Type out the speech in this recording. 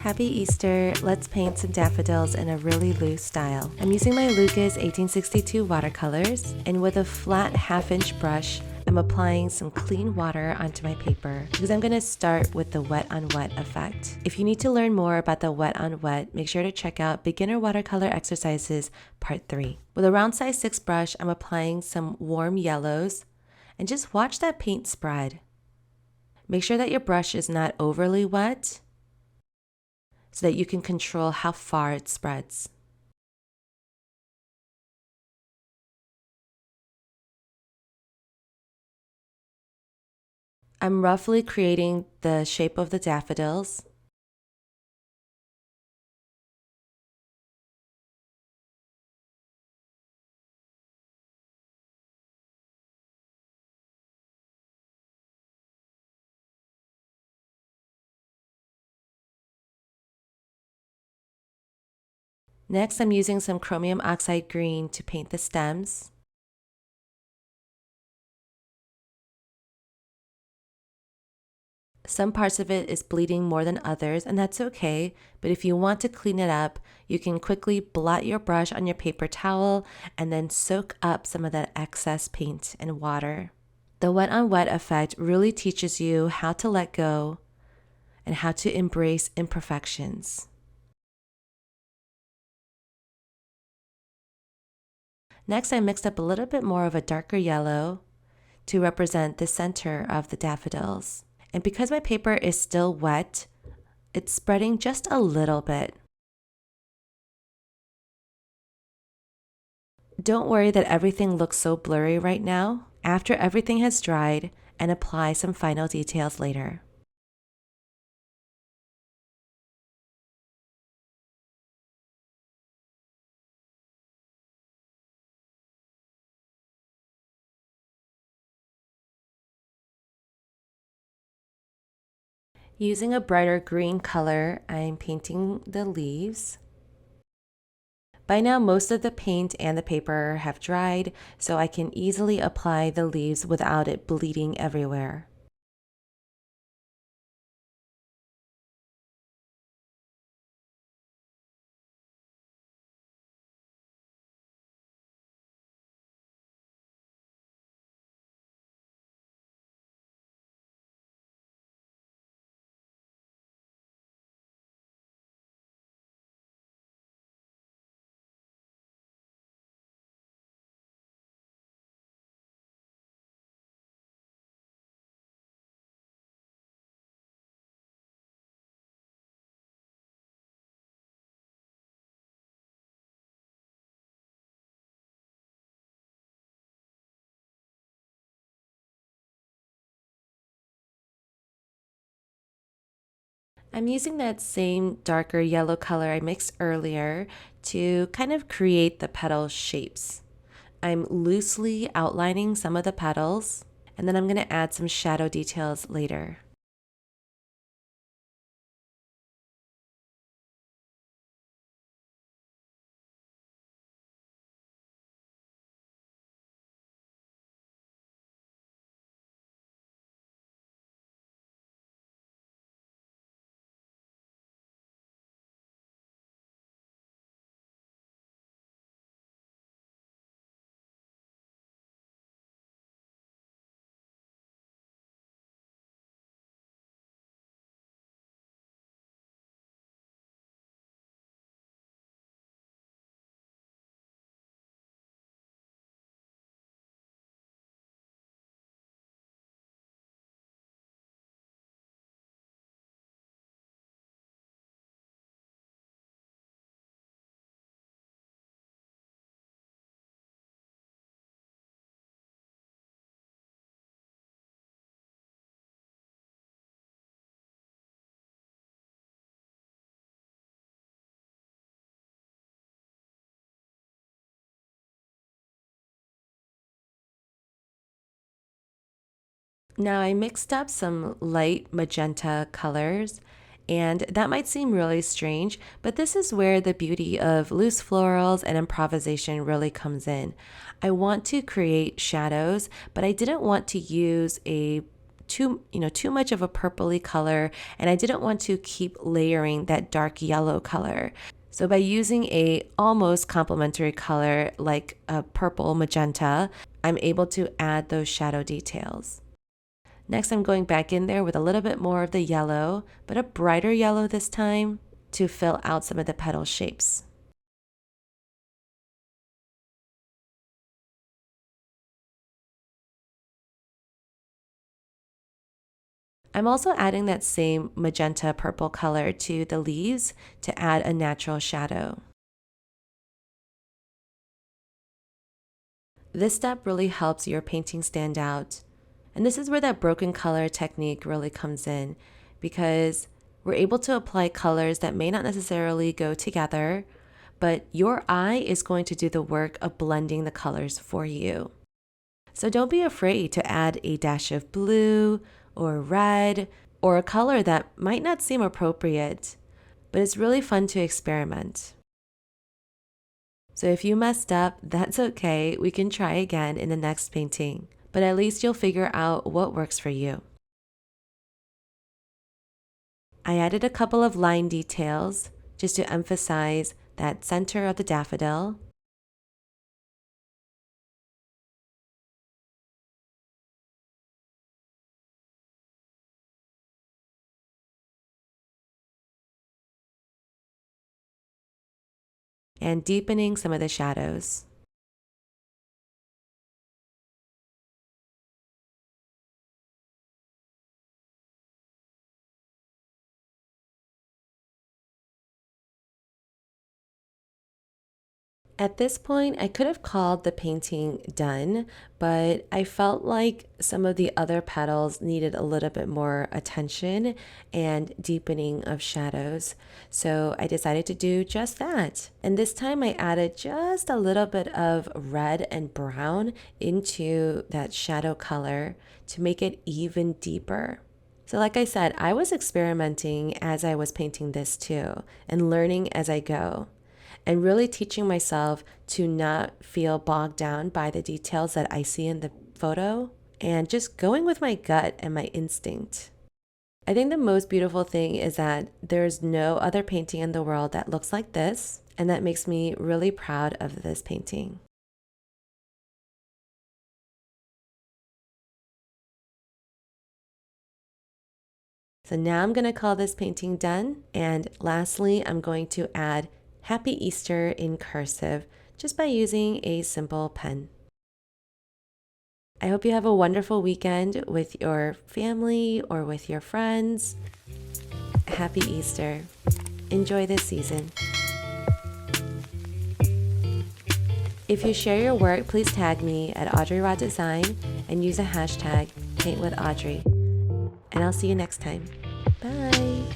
Happy Easter! Let's paint some daffodils in a really loose style. I'm using my LUKAS 1862 watercolors, and with a flat half-inch brush, I'm applying some clean water onto my paper because I'm going to start with the wet on wet effect. If you need to learn more about the wet on wet, make sure to check out Beginner Watercolor Exercises Part 3. With a round size 6 brush, I'm applying some warm yellows, and just watch that paint spread. Make sure that your brush is not overly wet, so that you can control how far it spreads. I'm roughly creating the shape of the daffodils. Next, I'm using some chromium oxide green to paint the stems. Some parts of it is bleeding more than others, and that's okay, but if you want to clean it up, you can quickly blot your brush on your paper towel and then soak up some of that excess paint and water. The wet on wet effect really teaches you how to let go and how to embrace imperfections. Next, I mixed up a little bit more of a darker yellow to represent the center of the daffodils. And because my paper is still wet, it's spreading just a little bit. Don't worry that everything looks so blurry right now. After everything has dried, and apply some final details later. Using a brighter green color, I'm painting the leaves. By now, most of the paint and the paper have dried, so I can easily apply the leaves without it bleeding everywhere. I'm using that same darker yellow color I mixed earlier to kind of create the petal shapes. I'm loosely outlining some of the petals, and then I'm going to add some shadow details later. Now I mixed up some light magenta colors, and that might seem really strange, but this is where the beauty of loose florals and improvisation really comes in. I want to create shadows, but I didn't want to use a too much of a purpley color, and I didn't want to keep layering that dark yellow color. So by using a almost complementary color like a purple magenta, I'm able to add those shadow details. Next, I'm going back in there with a little bit more of the yellow, but a brighter yellow this time, to fill out some of the petal shapes. I'm also adding that same magenta purple color to the leaves to add a natural shadow. This step really helps your painting stand out. And this is where that broken color technique really comes in, because we're able to apply colors that may not necessarily go together, but your eye is going to do the work of blending the colors for you. So don't be afraid to add a dash of blue or red or a color that might not seem appropriate, but it's really fun to experiment. So if you messed up, that's okay. We can try again in the next painting, but at least you'll figure out what works for you. I added a couple of line details just to emphasize that center of the daffodil. And deepening some of the shadows. At this point, I could have called the painting done, but I felt like some of the other petals needed a little bit more attention and deepening of shadows. So I decided to do just that. And this time I added just a little bit of red and brown into that shadow color to make it even deeper. So like I said, I was experimenting as I was painting this too, and learning as I go, and really teaching myself to not feel bogged down by the details that I see in the photo, and just going with my gut and my instinct. I think the most beautiful thing is that there's no other painting in the world that looks like this, and that makes me really proud of this painting. So now I'm going to call this painting done, and lastly, I'm going to add Happy Easter in cursive just by using a simple pen. I hope you have a wonderful weekend with your family or with your friends. Happy Easter. Enjoy this season. If you share your work, please tag me at Audrey Raw Design and use a hashtag #PaintWithAudrey. And I'll see you next time. Bye.